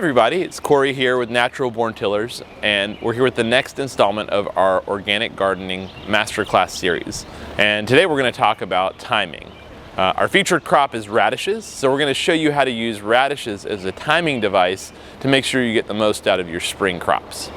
everybody, it's Corey here with Natural Born Tillers, and we're here with the next installment of our Organic Gardening Masterclass series. And today we're going to talk about timing. Our featured crop is radishes, so we're going to show you how to use radishes as a timing device to make sure you get the most out of your spring crops.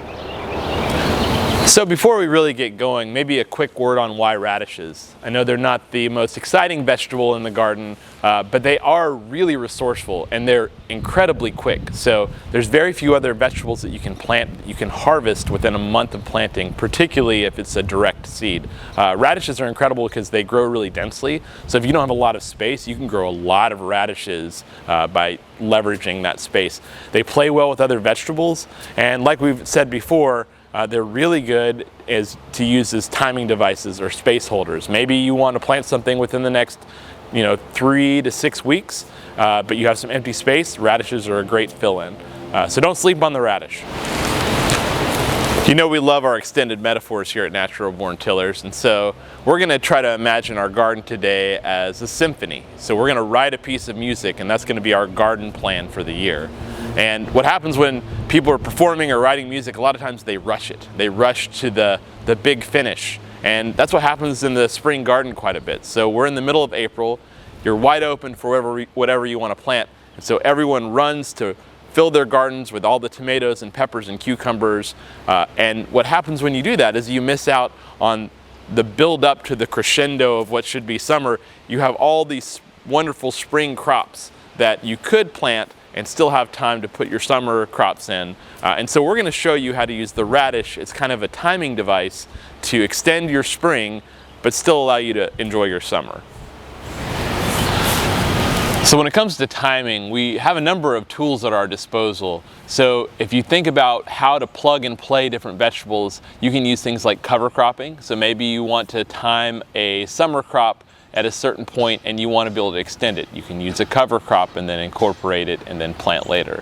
So before we really get going, maybe a quick word on why radishes. I know they're not the most exciting vegetable in the garden, but they are really resourceful and they're incredibly quick. So there's very few other vegetables that you can plant, that you can harvest within a month of planting, particularly if it's a direct seed. Radishes are incredible because they grow really densely. So if you don't have a lot of space, you can grow a lot of radishes by leveraging that space. They play well with other vegetables, and like we've said before, they're really good to use as timing devices or space holders. Maybe you want to plant something within the next 3 to 6 weeks, but you have some empty space. Radishes are a great fill-in. So don't sleep on the radish. You know we love our extended metaphors here at Natural Born Tillers, and so we're going to try to imagine our garden today as a symphony. So we're going to write a piece of music, and that's going to be our garden plan for the year. And what happens when people are performing or writing music, a lot of times they rush it. They rush to the big finish. And that's what happens in the spring garden quite a bit. So we're in the middle of April, you're wide open for whatever you want to plant. And so everyone runs to fill their gardens with all the tomatoes and peppers and cucumbers. And what happens when you do that is you miss out on the build up to the crescendo of what should be summer. You have all these wonderful spring crops that you could plant and still have time to put your summer crops in. And so we're going to show you how to use the radish. It's kind of a timing device to extend your spring, but still allow you to enjoy your summer. So when it comes to timing, we have a number of tools at our disposal. So if you think about how to plug and play different vegetables, you can use things like cover cropping. So maybe you want to time a summer crop at a certain point and you want to be able to extend it. You can use a cover crop and then incorporate it and then plant later.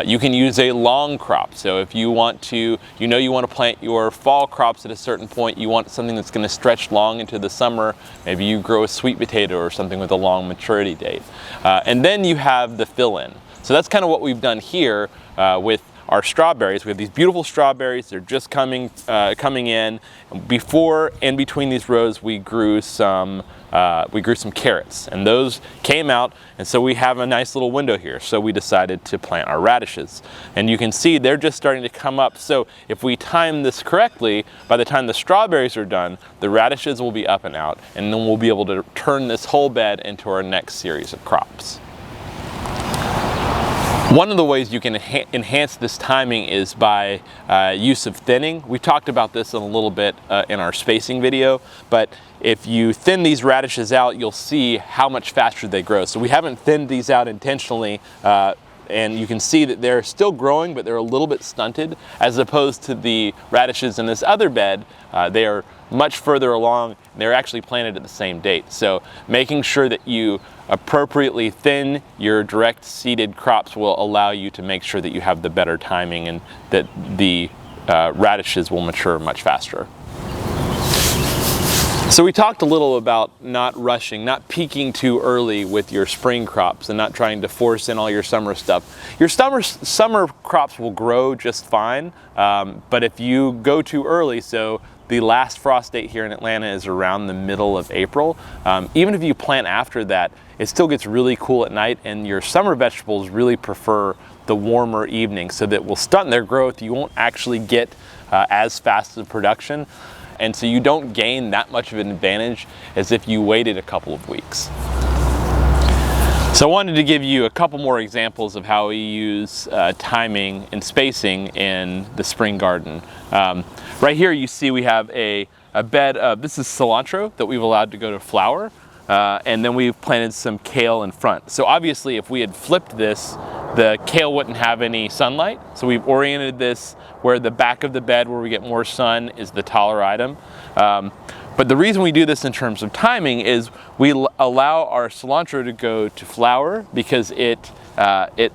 You can use a long crop. So if you want to, you want to plant your fall crops at a certain point, you want something that's going to stretch long into the summer. Maybe you grow a sweet potato or something with a long maturity date. And then you have the fill-in. So that's kind of what we've done here with our strawberries. We have these beautiful strawberries. They're just coming in. Before and between these rows, we grew some carrots, and those came out, and so we have a nice little window here. So we decided to plant our radishes, and you can see they're just starting to come up. So if we time this correctly, by the time the strawberries are done, the radishes will be up and out, and then we'll be able to turn this whole bed into our next series of crops. One of the ways you can enhance this timing is by use of thinning. We talked about this a little bit in our spacing video, but if you thin these radishes out, you'll see how much faster they grow. So we haven't thinned these out intentionally, and you can see that they're still growing, but they're a little bit stunted, as opposed to the radishes in this other bed. They are much further along, and they're actually planted at the same date. So making sure that you appropriately thin your direct seeded crops will allow you to make sure that you have the better timing and that the radishes will mature much faster. So we talked a little about not rushing, not peaking too early with your spring crops and not trying to force in all your summer stuff. Your summer crops will grow just fine, but if you go too early, so the last frost date here in Atlanta is around the middle of April. Even if you plant after that, it still gets really cool at night, and your summer vegetables really prefer the warmer evenings, so that will stunt their growth. You won't actually get as fast of production, and so you don't gain that much of an advantage as if you waited a couple of weeks. So I wanted to give you a couple more examples of how we use timing and spacing in the spring garden. Right here you see we have a bed of, this is cilantro that we've allowed to go to flower, and then we've planted some kale in front. So obviously if we had flipped this, the kale wouldn't have any sunlight. So we've oriented this where the back of the bed where we get more sun is the taller item. But the reason we do this in terms of timing is we allow our cilantro to go to flower because it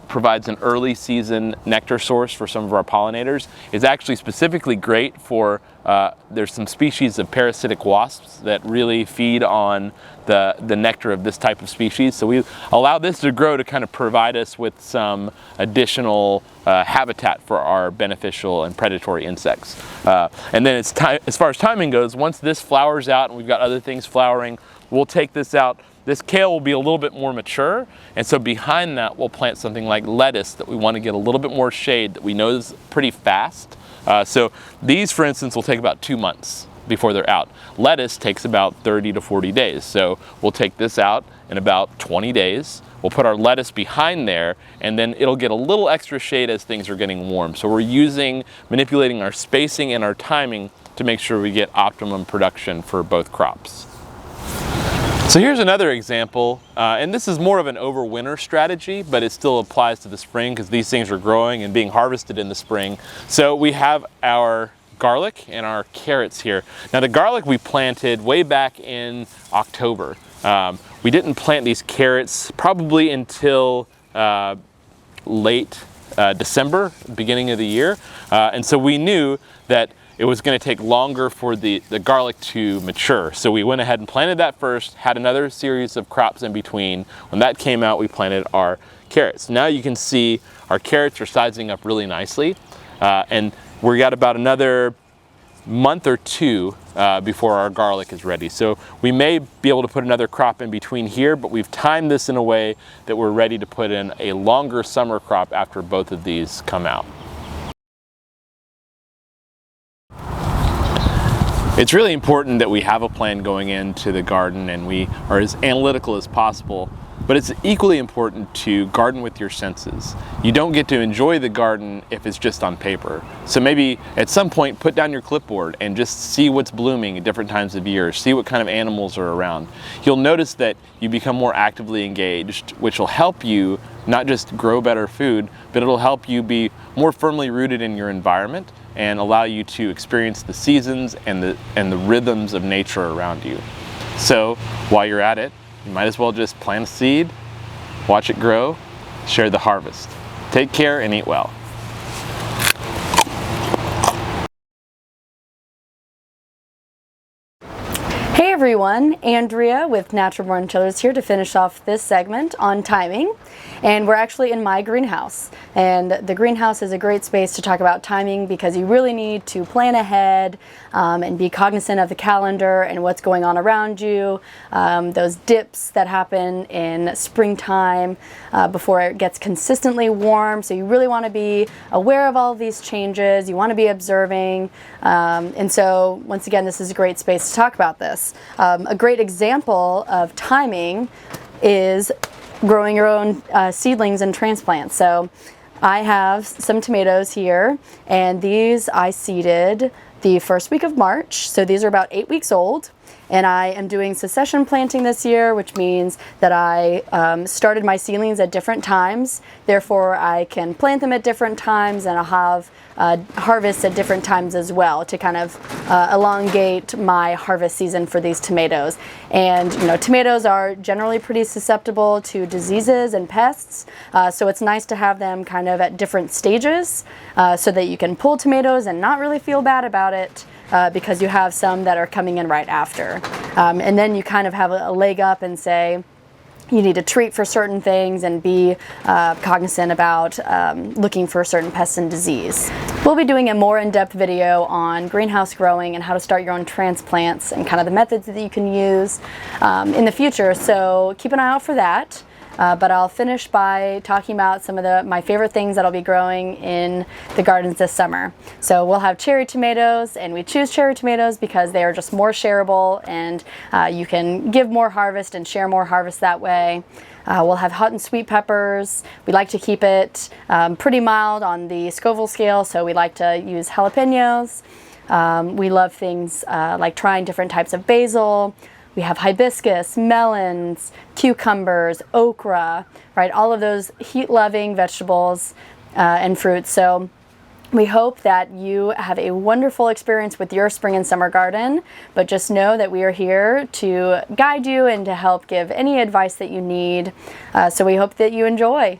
provides an early season nectar source for some of our pollinators. It's actually specifically great for there's some species of parasitic wasps that really feed on the nectar of this type of species. So we allow this to grow to kind of provide us with some additional habitat for our beneficial and predatory insects. And then as far as timing goes, once this flowers out and we've got other things flowering, we'll take this out. This kale will be a little bit more mature, and so behind that we'll plant something like lettuce that we want to get a little bit more shade that we know is pretty fast. So these, for instance, will take about 2 months before they're out. Lettuce takes about 30 to 40 days. So we'll take this out in about 20 days. We'll put our lettuce behind there, and then it'll get a little extra shade as things are getting warm. So we're manipulating our spacing and our timing to make sure we get optimum production for both crops. So here's another example, and this is more of an overwinter strategy, but it still applies to the spring because these things are growing and being harvested in the spring. So we have our garlic and our carrots here. Now the garlic we planted way back in October. We didn't plant these carrots probably until late December, beginning of the year. And so we knew that it was going to take longer for the garlic to mature. So we went ahead and planted that first, had another series of crops in between. When that came out, we planted our carrots. Now you can see our carrots are sizing up really nicely. And we got about another month or two before our garlic is ready. So we may be able to put another crop in between here, but we've timed this in a way that we're ready to put in a longer summer crop after both of these come out. It's really important that we have a plan going into the garden and we are as analytical as possible, but it's equally important to garden with your senses. You don't get to enjoy the garden if it's just on paper. So maybe at some point put down your clipboard and just see what's blooming at different times of year, see what kind of animals are around. You'll notice that you become more actively engaged, which will help you not just grow better food, but it'll help you be more firmly rooted in your environment and allow you to experience the seasons and the rhythms of nature around you. So while you're at it, you might as well just plant a seed, watch it grow, share the harvest. Take care and eat well. Hey everyone, Andrea with Natural Born Tillers here to finish off this segment on timing. And we're actually in my greenhouse. And the greenhouse is a great space to talk about timing because you really need to plan ahead and be cognizant of the calendar and what's going on around you. Those dips that happen in springtime before it gets consistently warm. So you really want to be aware of all of these changes. You want to be observing. And so once again, this is a great space to talk about this. A great example of timing is growing your own seedlings and transplants. So I have some tomatoes here, and these I seeded the first week of March. So these are about 8 weeks old. And I am doing succession planting this year, which means that I started my seedlings at different times. Therefore, I can plant them at different times, and I'll have harvests at different times as well to kind of elongate my harvest season for these tomatoes. And you know, tomatoes are generally pretty susceptible to diseases and pests, so it's nice to have them kind of at different stages so that you can pull tomatoes and not really feel bad about it. Because you have some that are coming in right after. And then you kind of have a leg up and say, you need to treat for certain things and be cognizant about looking for certain pests and disease. We'll be doing a more in-depth video on greenhouse growing and how to start your own transplants and kind of the methods that you can use in the future. So keep an eye out for that. But I'll finish by talking about some of my favorite things that I'll be growing in the gardens this summer. So we'll have cherry tomatoes, and we choose cherry tomatoes because they are just more shareable, and you can give more harvest and share more harvest that way. We'll have hot and sweet peppers. We like to keep it pretty mild on the Scoville scale, so we like to use jalapenos. We love things like trying different types of basil. We have hibiscus, melons, cucumbers, okra, right? All of those heat-loving vegetables and fruits. So we hope that you have a wonderful experience with your spring and summer garden, but just know that we are here to guide you and to help give any advice that you need. So we hope that you enjoy.